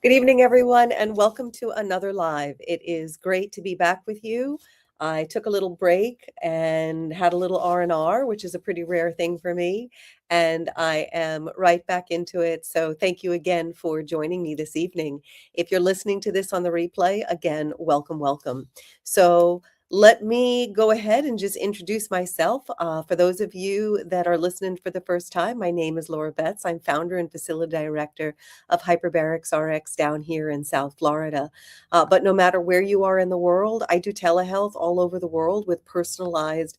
Good evening, everyone, and welcome to another live. It is great to be back with you. I took a little break and had a little R&R, which is a pretty rare thing for me, and I am right back into it. So thank you again for joining me this evening. If you're listening to this on the replay, again, welcome, welcome. So let me go ahead and just introduce myself. For those of you that are listening for the first time, my name is Laura Betts. I'm founder and facility director of HyperbaricsRx down here in South Florida. But no matter where you are in the world, I do telehealth all over the world with personalized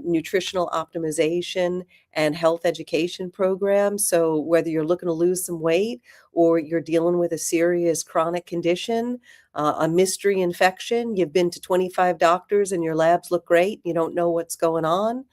nutritional optimization and health education programs. So whether you're looking to lose some weight or you're dealing with a serious chronic condition, a mystery infection, you've been to 25 doctors and your labs look great, you don't know what's going on.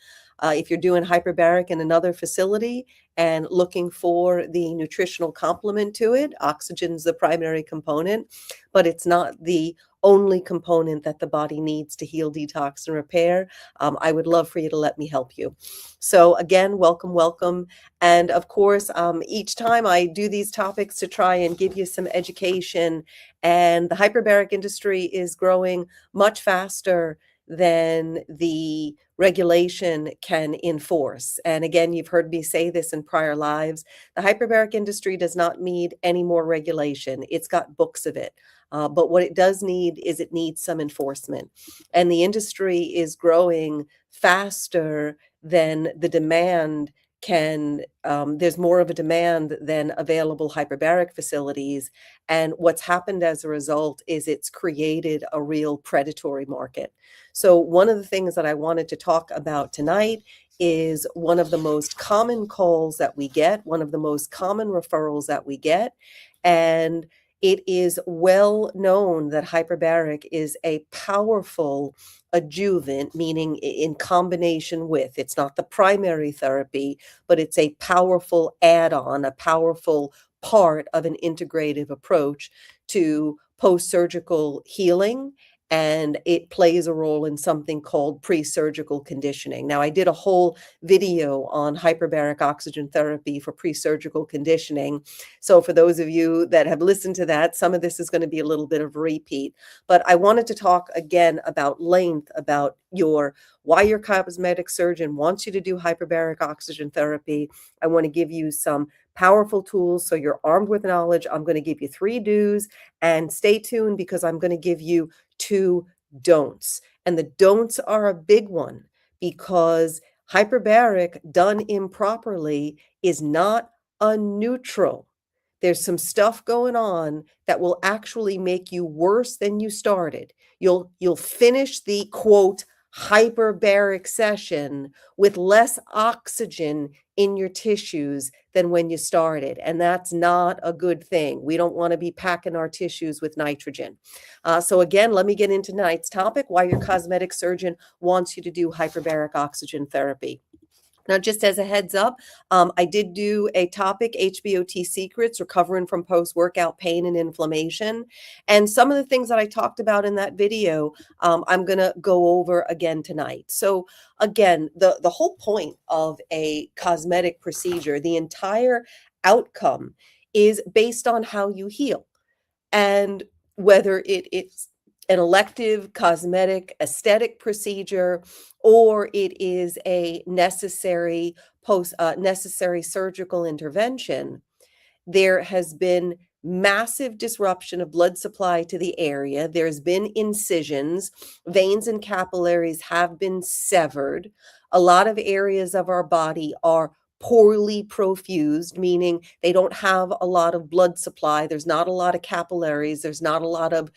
If you're doing hyperbaric in another facility and looking for the nutritional complement to it, oxygen is the primary component, but it's not the only component that the body needs to heal, detox, and repair. I would love for you to let me help you. So again, welcome, welcome. And of course, each time I do these topics to try and give you some education, and the hyperbaric industry is growing much faster than the regulation can enforce. And again, you've heard me say this in prior lives. The hyperbaric industry does not need any more regulation. It's got books of it. But what it does need is it needs some enforcement. And the industry is growing faster than the demand can, there's more of a demand than available hyperbaric facilities. And what's happened as a result is it's created a real predatory market. So one of the things that I wanted to talk about tonight is one of the most common calls that we get, one of the most common referrals that we get. And it is well known that hyperbaric is a powerful adjuvant, meaning in combination with, it's not the primary therapy, but it's a powerful add-on, a powerful part of an integrative approach to post-surgical healing, and it plays a role in something called pre-surgical conditioning. Now, I did a whole video on hyperbaric oxygen therapy for pre-surgical conditioning. So for those of you that have listened to that, some of this is going to be a little bit of a repeat. But I wanted to talk again about length, about why your cosmetic surgeon wants you to do hyperbaric oxygen therapy. I want to give you some powerful tools so you're armed with knowledge. I'm going to give you 3 do's, and stay tuned because I'm going to give you 2 don'ts. And the don'ts are a big one because hyperbaric done improperly is not a neutral. There's some stuff going on that will actually make you worse than you started. You'll finish the quote hyperbaric session with less oxygen in your tissues than when you started. And that's not a good thing. We don't want to be packing our tissues with nitrogen. So again, let me get into tonight's topic, why your cosmetic surgeon wants you to do hyperbaric oxygen therapy. Now, just as a heads up, I did do a topic, HBOT secrets, recovering from post-workout pain and inflammation. And some of the things that I talked about in that video, I'm going to go over again tonight. So again, the whole point of a cosmetic procedure, the entire outcome is based on how you heal. And whether it's an elective, cosmetic, aesthetic procedure, or it is a necessary necessary surgical intervention, there has been massive disruption of blood supply to the area. There's been incisions, veins and capillaries have been severed. A lot of areas of our body are poorly profused, meaning they don't have a lot of blood supply. There's not a lot of capillaries. There's not a lot of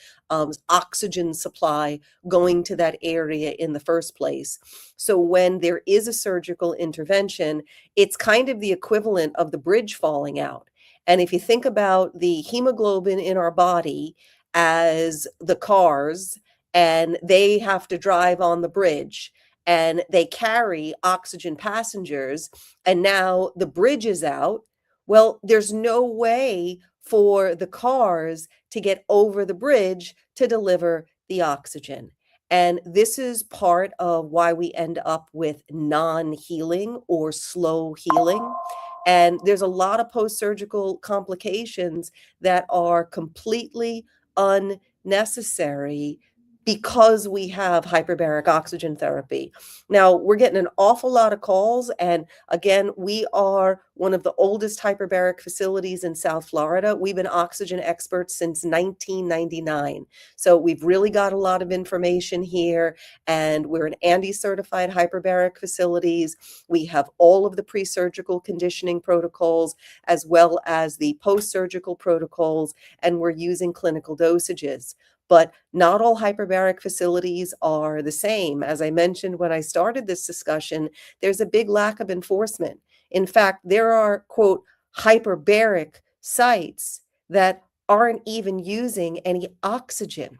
oxygen supply going to that area in the first place. So when there is a surgical intervention, it's kind of the equivalent of the bridge falling out. And if you think about the hemoglobin in our body as the cars, and they have to drive on the bridge, and they carry oxygen passengers, and now the bridge is out, well, there's no way for the cars to get over the bridge to deliver the oxygen. And this is part of why we end up with non-healing or slow healing. And there's a lot of post-surgical complications that are completely unnecessary because we have hyperbaric oxygen therapy. Now, we're getting an awful lot of calls, and again, we are one of the oldest hyperbaric facilities in South Florida. We've been oxygen experts since 1999. So we've really got a lot of information here, and we're an ANDI certified hyperbaric facilities. We have all of the pre-surgical conditioning protocols as well as the post-surgical protocols, and we're using clinical dosages. But not all hyperbaric facilities are the same. As I mentioned when I started this discussion, there's a big lack of enforcement. In fact, there are, quote, hyperbaric sites that aren't even using any oxygen.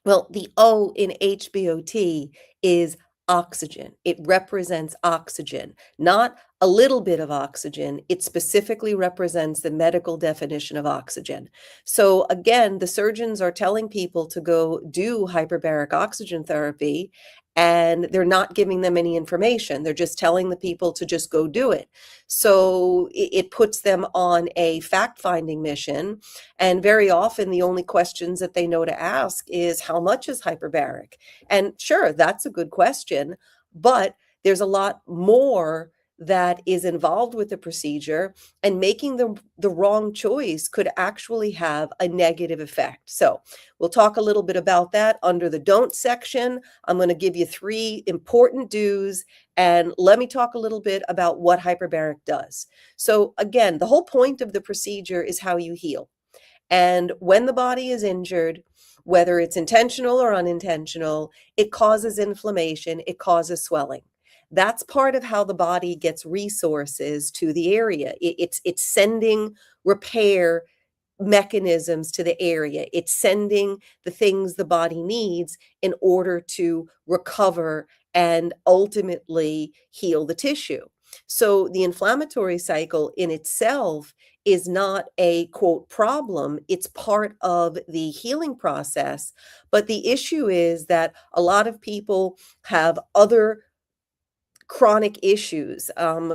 Well, the O in HBOT is oxygen. It represents oxygen, not a little bit of oxygen. It specifically represents the medical definition of oxygen. So again, the surgeons are telling people to go do hyperbaric oxygen therapy, and they're not giving them any information. They're just telling the people to just go do it. So it puts them on a fact-finding mission. And very often, the only questions that they know to ask is, how much is hyperbaric? And sure, that's a good question, but there's a lot more that is involved with the procedure, and making the wrong choice could actually have a negative effect. So we'll talk a little bit about that under the don't section. I'm going to give you 3 important do's, and let me talk a little bit about what hyperbaric does. So again, the whole point of the procedure is how you heal. And when the body is injured, whether it's intentional or unintentional, it causes inflammation, it causes swelling. That's part of how the body gets resources to the area. It's sending repair mechanisms to the area. It's sending the things the body needs in order to recover and ultimately heal the tissue. So the inflammatory cycle in itself is not a, quote, problem. It's part of the healing process. But the issue is that a lot of people have other chronic issues,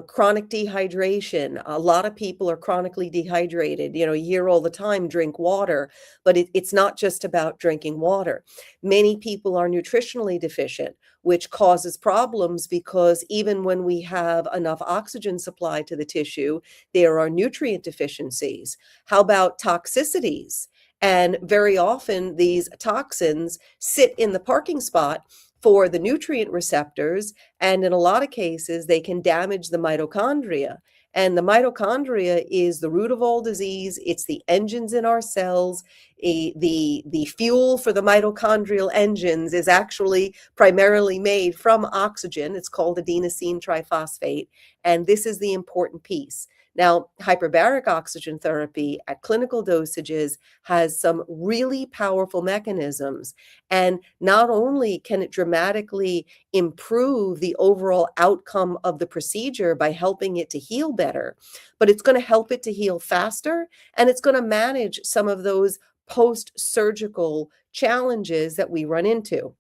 chronic dehydration. A lot of people are chronically dehydrated. You hear all the time, drink water, but it's not just about drinking water. Many people are nutritionally deficient, which causes problems because even when we have enough oxygen supply to the tissue, there are nutrient deficiencies. How about toxicities? And very often these toxins sit in the parking spot for the nutrient receptors, and in a lot of cases, they can damage the mitochondria. And the mitochondria is the root of all disease. It's the engines in our cells. The fuel for the mitochondrial engines is actually primarily made from oxygen. It's called adenosine triphosphate. And this is the important piece. Now, hyperbaric oxygen therapy at clinical dosages has some really powerful mechanisms. And not only can it dramatically improve the overall outcome of the procedure by helping it to heal better, but it's going to help it to heal faster, and it's going to manage some of those post-surgical challenges that we run into.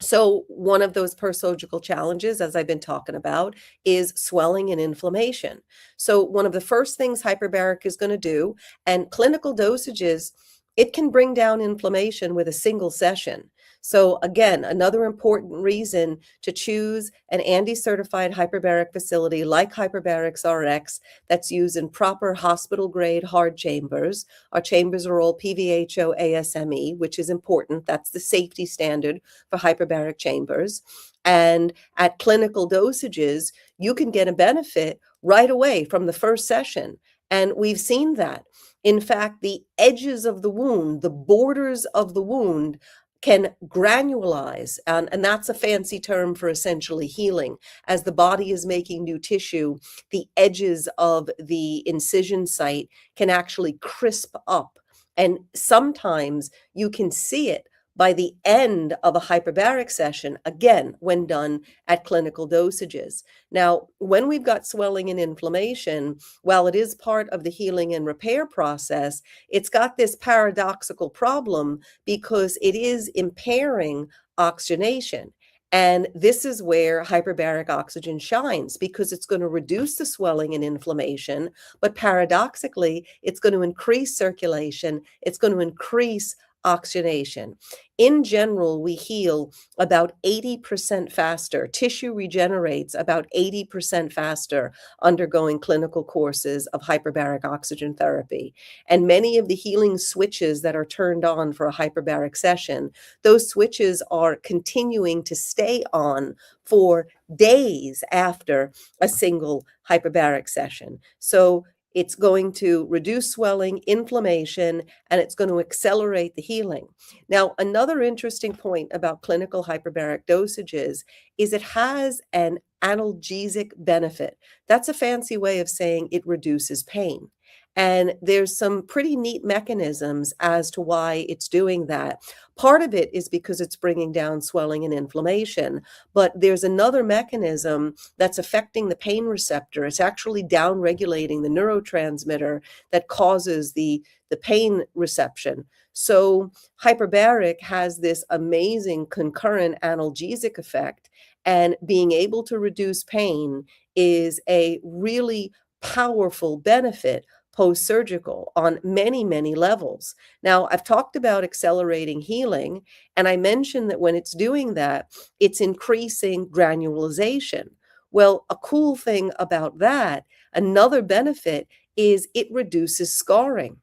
So one of those post-surgical challenges, as I've been talking about, is swelling and inflammation. So one of the first things hyperbaric is going to do, and clinical dosages, it can bring down inflammation with a single session. So again, another important reason to choose an ANDI certified hyperbaric facility like HyperbaricsRx that's used in proper hospital grade hard chambers. Our chambers are all PVHO ASME, which is important. That's the safety standard for hyperbaric chambers. And at clinical dosages, you can get a benefit right away from the first session. And we've seen that. In fact, the edges of the wound, the borders of the wound, can granulize, and that's a fancy term for essentially healing. As the body is making new tissue, the edges of the incision site can actually crisp up. And sometimes you can see it by the end of a hyperbaric session, again, when done at clinical dosages. Now, when we've got swelling and inflammation, while it is part of the healing and repair process, it's got this paradoxical problem because it is impairing oxygenation. And this is where hyperbaric oxygen shines because it's going to reduce the swelling and inflammation, but paradoxically, it's going to increase circulation, it's going to increase oxygenation. In general, we heal about 80% faster. Tissue regenerates about 80% faster undergoing clinical courses of hyperbaric oxygen therapy. And many of the healing switches that are turned on for a hyperbaric session, those switches are continuing to stay on for days after a single hyperbaric session. So it's going to reduce swelling, inflammation, and it's going to accelerate the healing. Now, another interesting point about clinical hyperbaric dosages is it has an analgesic benefit. That's a fancy way of saying it reduces pain. And there's some pretty neat mechanisms as to why it's doing that. Part of it is because it's bringing down swelling and inflammation, but there's another mechanism that's affecting the pain receptor. It's actually downregulating the neurotransmitter that causes the pain reception. So hyperbaric has this amazing concurrent analgesic effect, and being able to reduce pain is a really powerful benefit post-surgical on many, many levels. Now, I've talked about accelerating healing, and I mentioned that when it's doing that, it's increasing granulization. Well, a cool thing about that, another benefit, is it reduces scarring.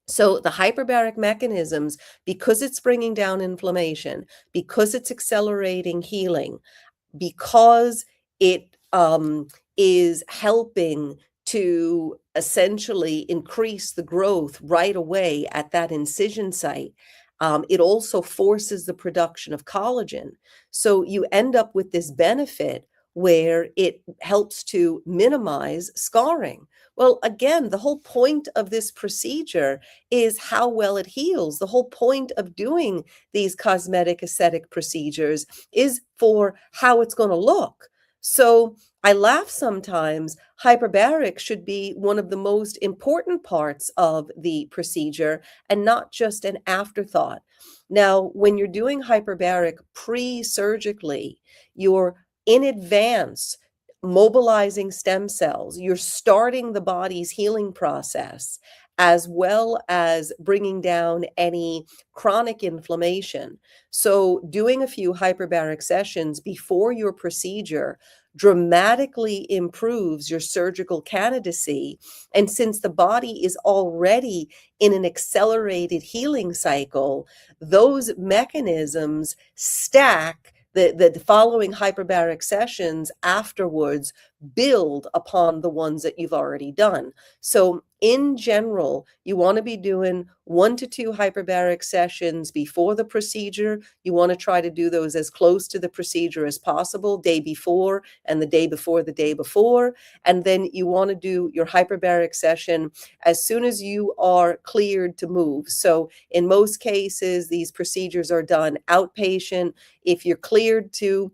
So the hyperbaric mechanisms, because it's bringing down inflammation, because it's accelerating healing, because it is helping to essentially increase the growth right away at that incision site. It also forces the production of collagen. So you end up with this benefit where it helps to minimize scarring. Well, again, the whole point of this procedure is how well it heals. The whole point of doing these cosmetic aesthetic procedures is for how it's going to look. So I laugh sometimes. Hyperbaric should be one of the most important parts of the procedure and not just an afterthought. Now, when you're doing hyperbaric pre-surgically, you're in advance mobilizing stem cells. You're starting the body's healing process as well as bringing down any chronic inflammation. So doing a few hyperbaric sessions before your procedure dramatically improves your surgical candidacy. And since the body is already in an accelerated healing cycle, those mechanisms stack. The following hyperbaric sessions afterwards build upon the ones that you've already done. So in general, you want to be doing 1 to 2 hyperbaric sessions before the procedure. You want to try to do those as close to the procedure as possible, day before and the day before the day before. And then you want to do your hyperbaric session as soon as you are cleared to move. So in most cases, these procedures are done outpatient. If you're cleared to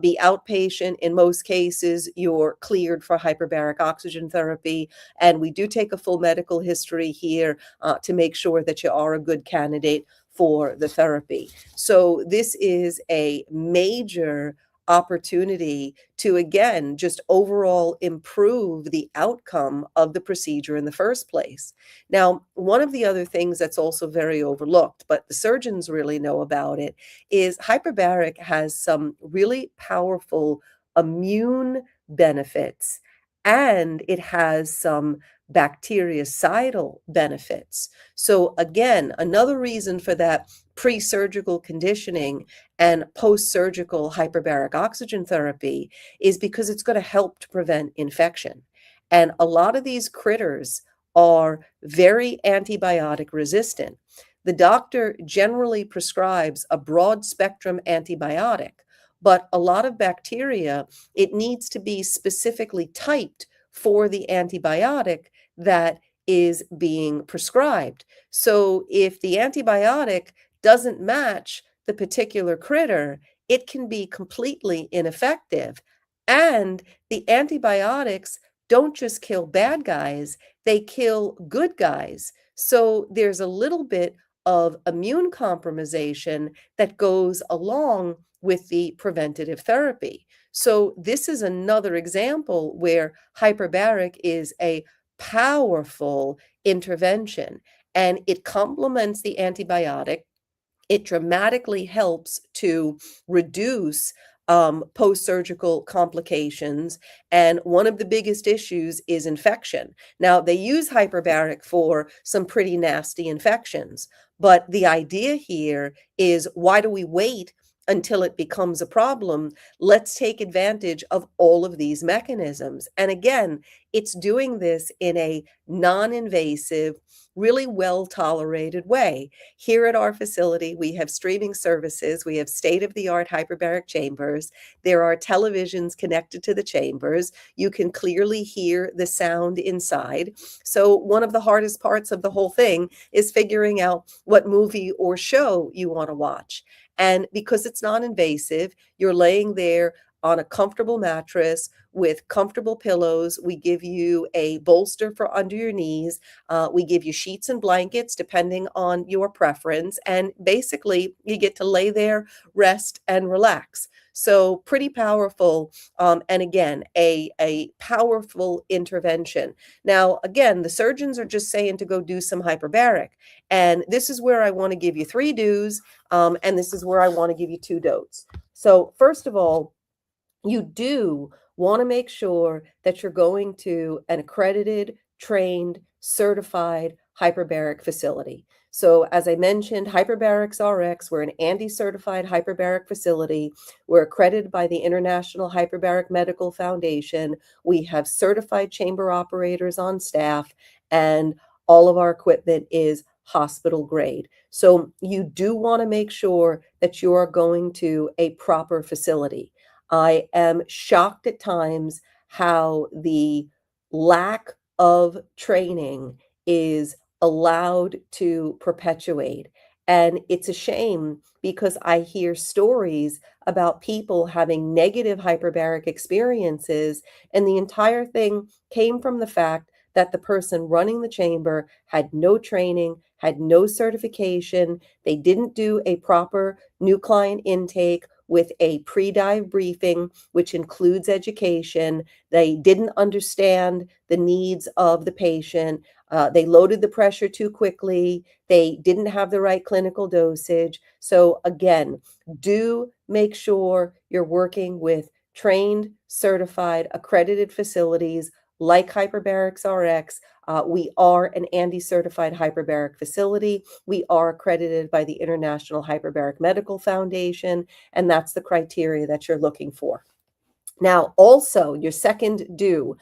be outpatient, in most cases, you're cleared for hyperbaric oxygen therapy. And we do take a full medical history here to make sure that you are a good candidate for the therapy. So this is a major opportunity to, again, just overall improve the outcome of the procedure in the first place. Now, one of the other things that's also very overlooked, but the surgeons really know about it, is hyperbaric has some really powerful immune benefits, and it has some bactericidal benefits. So again, another reason for that pre-surgical conditioning and post-surgical hyperbaric oxygen therapy is because it's going to help to prevent infection. And a lot of these critters are very antibiotic resistant. The doctor generally prescribes a broad spectrum antibiotic, but a lot of bacteria, it needs to be specifically typed for the antibiotic that is being prescribed. So if the antibiotic doesn't match the particular critter, it can be completely ineffective. And the antibiotics don't just kill bad guys, they kill good guys. So there's a little bit of immune compromisation that goes along with the preventative therapy. So this is another example where hyperbaric is a powerful intervention, and it complements the antibiotic. It dramatically helps to reduce post-surgical complications. And one of the biggest issues is infection. Now, they use hyperbaric for some pretty nasty infections, but the idea here is, why do we wait until it becomes a problem? Let's take advantage of all of these mechanisms. And again, it's doing this in a non-invasive, really well-tolerated way. Here at our facility, we have streaming services. We have state-of-the-art hyperbaric chambers. There are televisions connected to the chambers. You can clearly hear the sound inside. So one of the hardest parts of the whole thing is figuring out what movie or show you want to watch. And because it's non-invasive, you're laying there on a comfortable mattress with comfortable pillows. We give you a bolster for under your knees. We give you sheets and blankets depending on your preference. And basically, you get to lay there, rest, and relax. So pretty powerful. And again, a powerful intervention. Now, again, the surgeons are just saying to go do some hyperbaric. And this is where I want to give you 3 do's. And this is where I want to give you 2 don'ts. So first of all, you do want to make sure that you're going to an accredited, trained, certified hyperbaric facility. So as I mentioned, HyperbaricsRx, we're an ANDI certified hyperbaric facility. We're accredited by the International Hyperbaric Medical Foundation. We have certified chamber operators on staff, and all of our equipment is hospital grade. So you do want to make sure that you are going to a proper facility. I am shocked at times how the lack of training is allowed to perpetuate. And it's a shame, because I hear stories about people having negative hyperbaric experiences, and the entire thing came from the fact that the person running the chamber had no training, had no certification. They didn't do a proper new client intake with a pre-dive briefing, which includes education. They didn't understand the needs of the patient. They loaded the pressure too quickly. They didn't have the right clinical dosage. So again, do make sure you're working with trained, certified, accredited facilities like HyperbaricsRx. We are an ANDI certified hyperbaric facility. We are accredited by the International Hyperbaric Medical Foundation, and that's the criteria that you're looking for. Now, also, your second do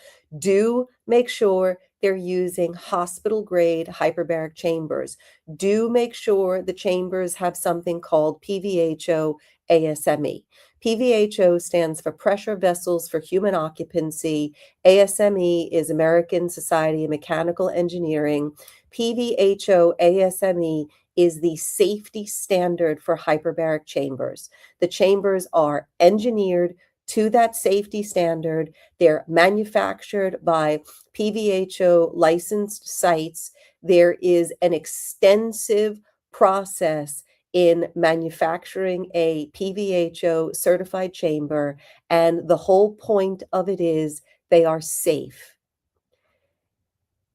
make sure they're using hospital grade hyperbaric chambers. Do make sure the chambers have something called PVHO ASME. PVHO stands for Pressure Vessels for Human Occupancy. ASME is American Society of Mechanical Engineering. PVHO ASME is the safety standard for hyperbaric chambers. The chambers are engineered to that safety standard. They're manufactured by PVHO licensed sites. There is an extensive process in manufacturing a PVHO certified chamber, and the whole point of it is they are safe.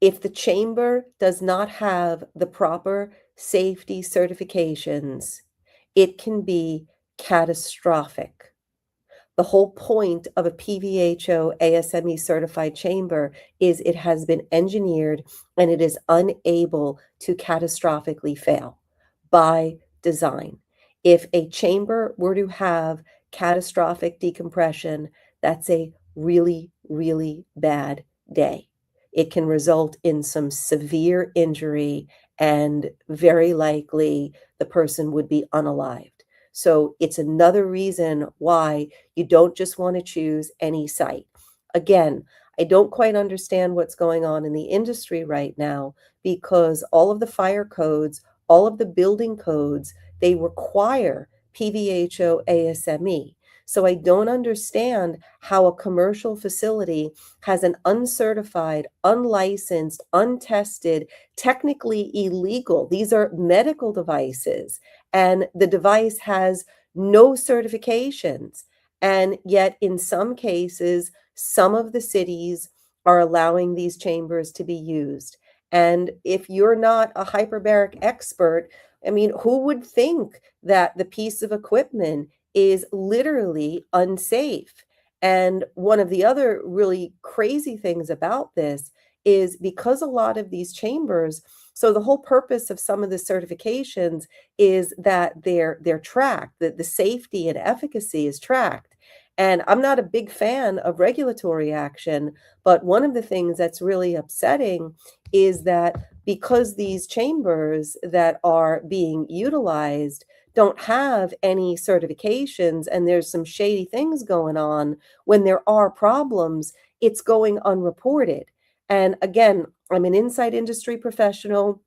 If the chamber does not have the proper safety certifications, it can be catastrophic. The whole point of a PVHO ASME certified chamber is it has been engineered and it is unable to catastrophically fail by design. If a chamber were to have catastrophic decompression, that's a really, really bad day. It can result in some severe injury, and very likely the person would be unalived. So it's another reason why you don't just want to choose any site. Again, I don't quite understand what's going on in the industry right now, because all of the fire codes, all of the building codes, they require PVHO ASME. So I don't understand how a commercial facility has an uncertified, unlicensed, untested, technically illegal, these are medical devices, and the device has no certifications. And yet, in some cases, some of the cities are allowing these chambers to be used. And if you're not a hyperbaric expert, I mean, who would think that the piece of equipment is literally unsafe? And one of the other really crazy things about this is because a lot of these chambers, so the whole purpose of some of the certifications is that they're tracked, that the safety and efficacy is tracked. And I'm not a big fan of regulatory action, but one of the things that's really upsetting is that because these chambers that are being utilized don't have any certifications and there's some shady things going on, when there are problems, it's going unreported. And again, I'm an inside industry professional.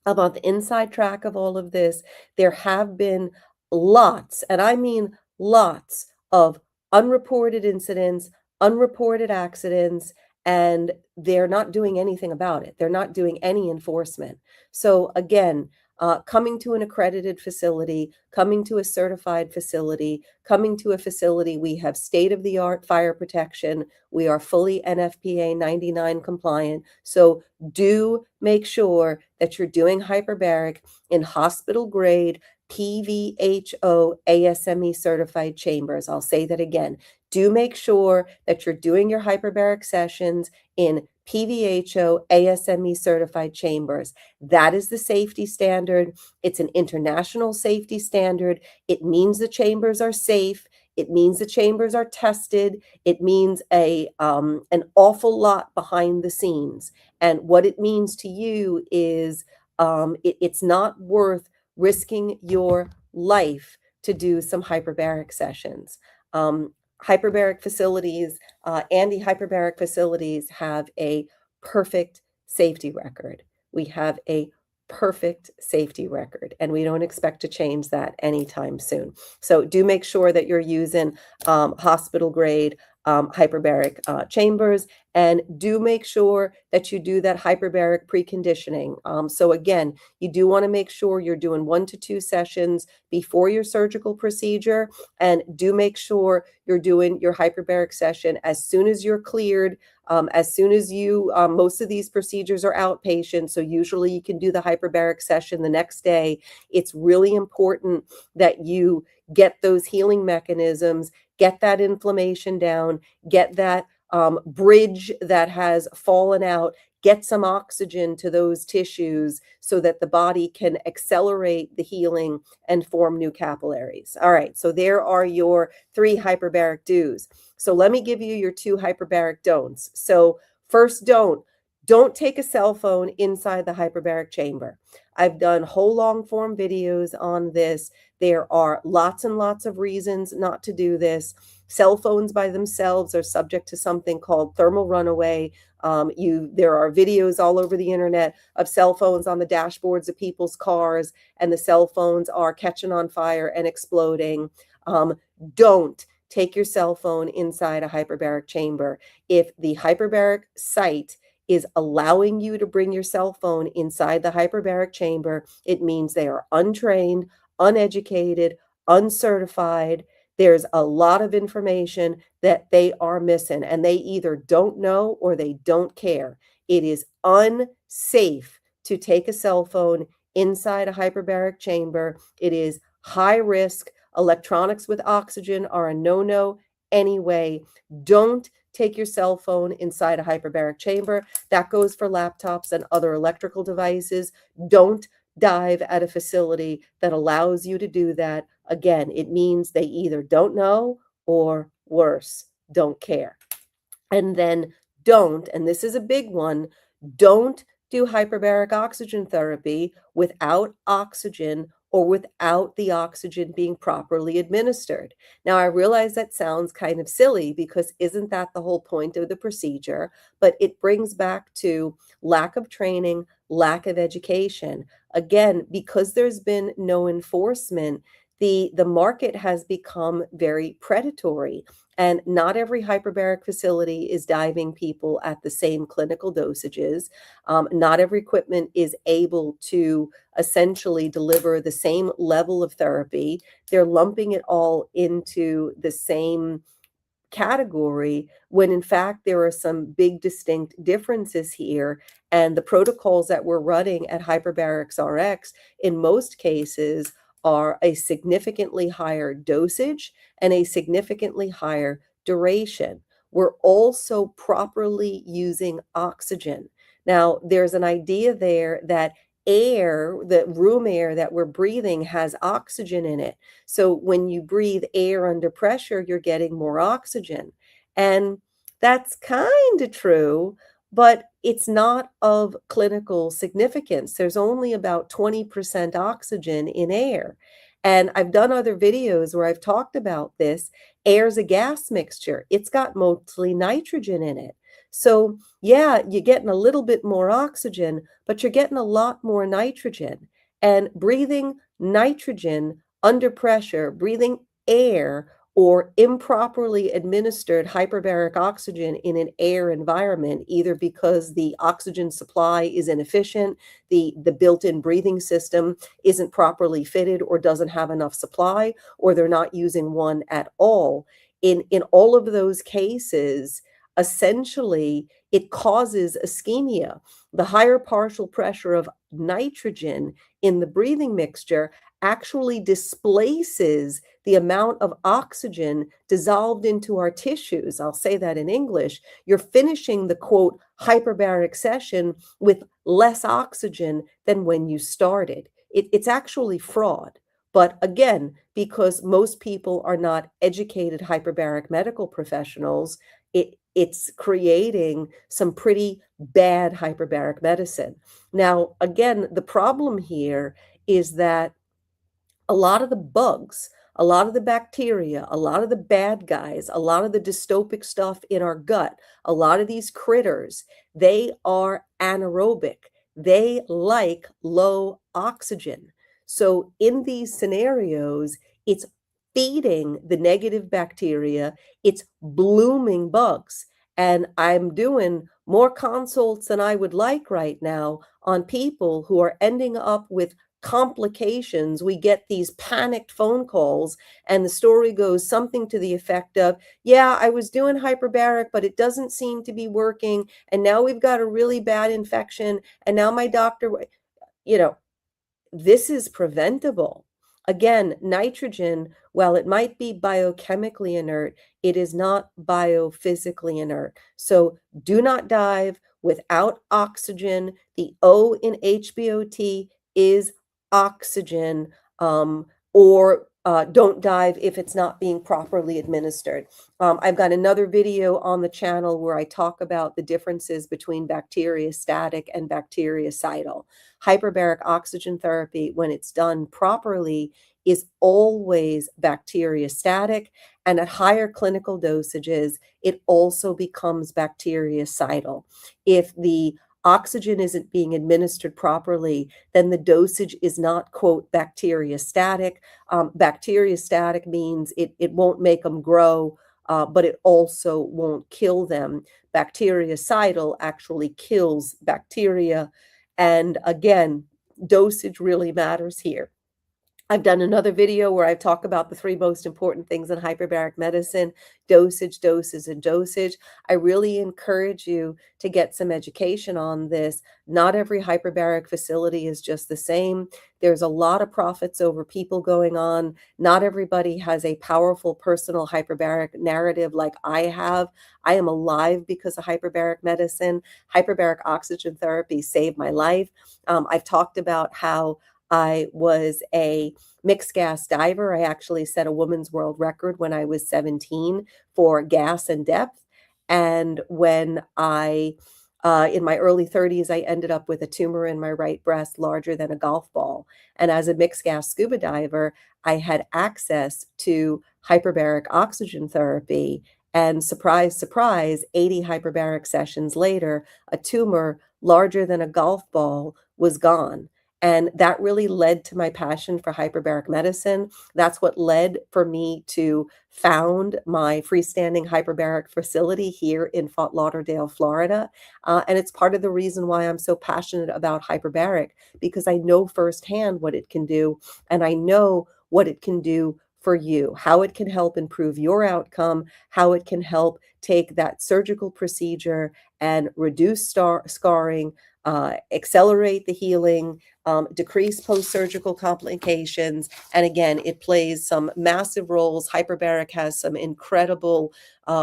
I'm on the inside track of all of this. There have been lots, and I mean lots, of unreported incidents, unreported accidents, and they're not doing anything about it. They're not doing any enforcement. So again, coming to an accredited facility, coming to a certified facility, coming to a facility, we have state-of-the-art fire protection. We are fully NFPA 99 compliant. So do make sure that you're doing hyperbaric in hospital grade PVHO ASME certified chambers. I'll say that again. Do make sure that you're doing your hyperbaric sessions in PVHO ASME certified chambers. That is the safety standard. It's an international safety standard. It means the chambers are safe. It means the chambers are tested. It means an awful lot behind the scenes. And what it means to you is it's not worth risking your life to do some hyperbaric sessions. Hyperbaric facilities, ANDI hyperbaric facilities have a perfect safety record. We have a perfect safety record, and we don't expect to change that anytime soon. So do make sure that you're using hospital grade hyperbaric chambers, and do make sure that you do that hyperbaric preconditioning. So again, you do want to make sure you're doing 1 to 2 sessions before your surgical procedure, and do make sure you're doing your hyperbaric session as soon as you're cleared. As soon as you, most of these procedures are outpatient, so usually you can do the hyperbaric session the next day. It's really important that you get those healing mechanisms, get that inflammation down, get that bridge that has fallen out, get some oxygen to those tissues so that the body can accelerate the healing and form new capillaries. All right, so there are your 3 hyperbaric do's. So let me give you your 2 hyperbaric don'ts. So first don't take a cell phone inside the hyperbaric chamber. I've done whole long form videos on this. There are lots and lots of reasons not to do this. Cell phones by themselves are subject to something called thermal runaway. There are videos all over the internet of cell phones on the dashboards of people's cars, and the cell phones are catching on fire and exploding. Don't take your cell phone inside a hyperbaric chamber. If the hyperbaric site is allowing you to bring your cell phone inside the hyperbaric chamber, it means they are untrained, uneducated, uncertified. There's a lot of information that they are missing, and they either don't know or they don't care. It is unsafe to take a cell phone inside a hyperbaric chamber. It is high risk. Electronics with oxygen are a no-no anyway. Don't take your cell phone inside a hyperbaric chamber. That goes for laptops and other electrical devices. Don't dive at a facility that allows you to do that. Again, it means they either don't know or worse, don't care. And then don't, and this is a big one, don't do hyperbaric oxygen therapy without oxygen or without the oxygen being properly administered. Now, I realize that sounds kind of silly because isn't that the whole point of the procedure? But it brings back to lack of training, lack of education. Again, because there's been no enforcement, the market has become very predatory, and not every hyperbaric facility is diving people at the same clinical dosages. Not every equipment is able to essentially deliver the same level of therapy. They're lumping it all into the same category when in fact there are some big distinct differences here, and the protocols that we're running at HyperbaricsRx in most cases are a significantly higher dosage and a significantly higher duration. We're also properly using oxygen. Now, there's an idea there that air, the room air that we're breathing, has oxygen in it. So when you breathe air under pressure, you're getting more oxygen. And that's kind of true, but it's not of clinical significance. There's only about 20% oxygen in air. And I've done other videos where I've talked about this. Air's a gas mixture. It's got mostly nitrogen in it. So yeah, you're getting a little bit more oxygen, but you're getting a lot more nitrogen. And breathing nitrogen under pressure, breathing air, or improperly administered hyperbaric oxygen in an air environment, either because the oxygen supply is inefficient, the built-in breathing system isn't properly fitted or doesn't have enough supply, or they're not using one at all. In all of those cases, essentially, it causes ischemia. The higher partial pressure of nitrogen in the breathing mixture actually displaces the amount of oxygen dissolved into our tissues. I'll say that in English. You're finishing the quote hyperbaric session with less oxygen than when you started. It's actually fraud. But again, because most people are not educated hyperbaric medical professionals, it's creating some pretty bad hyperbaric medicine. Now, again, the problem here is that a lot of the bugs, a lot of the bacteria, a lot of the bad guys, a lot of the dystopic stuff in our gut, a lot of these critters, they are anaerobic. They like low oxygen. So in these scenarios, it's feeding the negative bacteria, it's blooming bugs. And I'm doing more consults than I would like right now on people who are ending up with complications. We get these panicked phone calls, and the story goes something to the effect of, yeah, I was doing hyperbaric, but it doesn't seem to be working. And now we've got a really bad infection. And now my doctor, you know, this is preventable. Again, nitrogen, while it might be biochemically inert, it is not biophysically inert. So do not dive without oxygen. The O in HBOT is oxygen, or don't dive if it's not being properly administered. I've got another video on the channel where I talk about the differences between bacteriostatic and bactericidal. Hyperbaric oxygen therapy, when it's done properly, is always bacteriostatic, and at higher clinical dosages, it also becomes bactericidal. If the oxygen isn't being administered properly, then the dosage is not, quote, bacteriostatic. Bacteriostatic means it won't make them grow, but it also won't kill them. Bactericidal actually kills bacteria. And again, dosage really matters here. I've done another video where I talk about the three most important things in hyperbaric medicine: dosage, doses, and dosage. I really encourage you to get some education on this. Not every hyperbaric facility is just the same. There's a lot of profits over people going on. Not everybody has a powerful personal hyperbaric narrative like I have. I am alive because of hyperbaric medicine. Hyperbaric oxygen therapy saved my life. I've talked about how I was a mixed gas diver. I actually set a woman's world record when I was 17 for gas and depth. And when in my early 30s, I ended up with a tumor in my right breast larger than a golf ball. And as a mixed gas scuba diver, I had access to hyperbaric oxygen therapy. And surprise, surprise, 80 hyperbaric sessions later, a tumor larger than a golf ball was gone. And that really led to my passion for hyperbaric medicine. That's what led for me to found my freestanding hyperbaric facility here in Fort Lauderdale, Florida. And it's part of the reason why I'm so passionate about hyperbaric, because I know firsthand what it can do, and I know what it can do for you, how it can help improve your outcome, how it can help take that surgical procedure and reduce scarring, accelerate the healing, decrease post-surgical complications. And again, it plays some massive roles. Hyperbaric has some incredible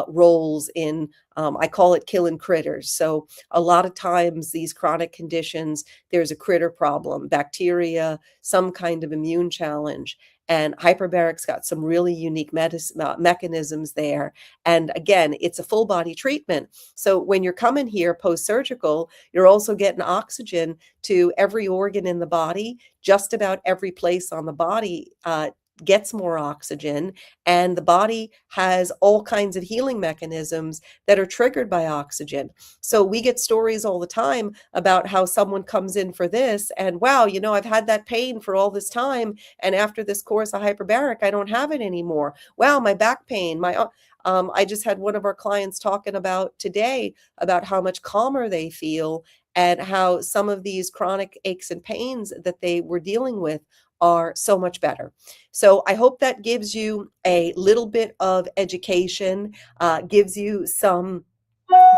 roles in, I call it killing critters. So a lot of times these chronic conditions, there's a critter problem, bacteria, some kind of immune challenge. And hyperbaric's got some really unique mechanisms there. And again, it's a full body treatment. So when you're coming here post-surgical, you're also getting oxygen to every organ in the body. Just about every place on the body gets more oxygen, and the body has all kinds of healing mechanisms that are triggered by oxygen. So we get stories all the time about how someone comes in for this and, wow, I've had that pain for all this time, and after this course of hyperbaric, I don't have it anymore. Wow, my back pain, I just had one of our clients talking about today about how much calmer they feel and how some of these chronic aches and pains that they were dealing with are so much better. So I hope that gives you a little bit of education, gives you some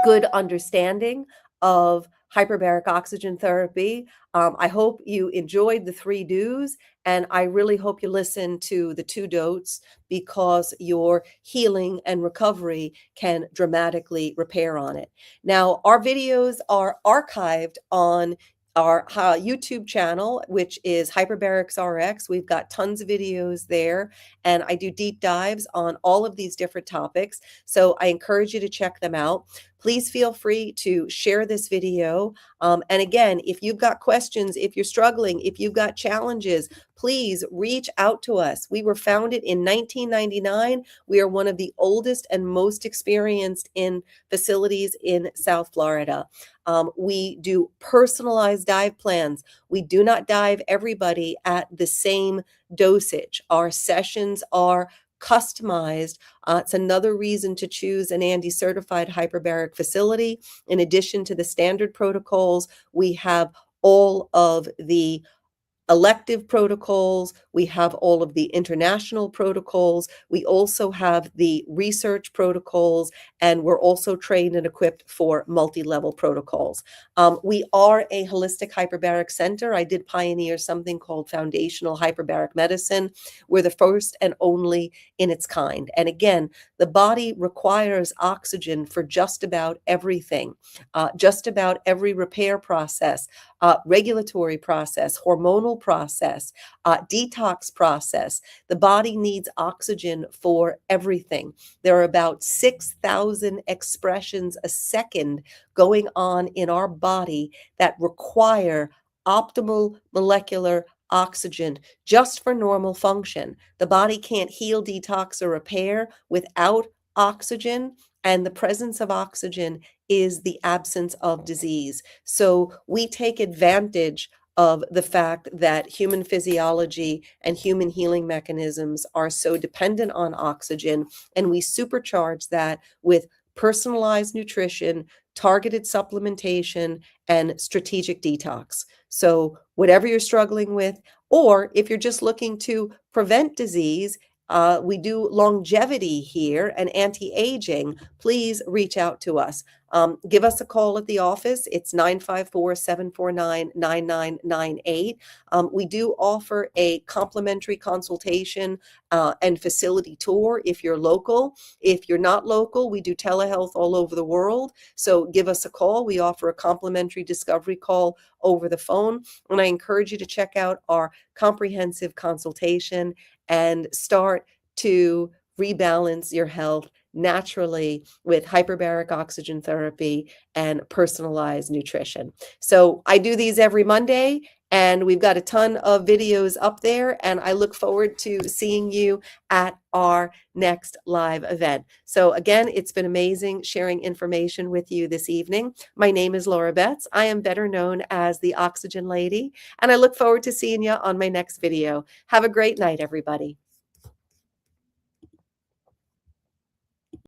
good understanding of hyperbaric oxygen therapy. I hope you enjoyed the 3 do's, and I really hope you listen to the 2 don'ts, because your healing and recovery can dramatically repair on it. Now, our videos are archived on our YouTube channel, which is HyperbaricsRx. We've got tons of videos there, and I do deep dives on all of these different topics. So I encourage you to check them out. Please feel free to share this video. And again, if you've got questions, if you're struggling, if you've got challenges, please reach out to us. We were founded in 1999. We are one of the oldest and most experienced in facilities in South Florida. We do personalized dive plans. We do not dive everybody at the same dosage. Our sessions are customized. It's another reason to choose an ANDI certified hyperbaric facility. In addition to the standard protocols, we have all of the elective protocols. We have all of the international protocols. We also have the research protocols, and we're also trained and equipped for multi-level protocols. We are a holistic hyperbaric center. I did pioneer something called foundational hyperbaric medicine. We're the first and only in its kind. And again, the body requires oxygen for just about everything, just about every repair process, regulatory process, hormonal process, detox process. The body needs oxygen for everything. There are about 6,000 expressions a second going on in our body that require optimal molecular oxygen just for normal function. The body can't heal, detox, or repair without oxygen, and the presence of oxygen is the absence of disease. So we take advantage of the fact that human physiology and human healing mechanisms are so dependent on oxygen, and we supercharge that with personalized nutrition, targeted supplementation, and strategic detox. So whatever you're struggling with, or if you're just looking to prevent disease, we do longevity here and anti-aging. Please reach out to us. Give us a call at the office. It's 954-749-9998. We do offer a complimentary consultation and facility tour if you're local. If you're not local, we do telehealth all over the world. So give us a call. We offer a complimentary discovery call over the phone. And I encourage you to check out our comprehensive consultation and start to rebalance your health naturally with hyperbaric oxygen therapy and personalized nutrition. So I do these every Monday, And we've got a ton of videos up there, and I look forward to seeing you at our next live event. So again, it's been amazing sharing information with you this evening. My name is Laura Betts. I am better known as the Oxygen Lady, and I look forward to seeing you on my next video. Have a great night, everybody.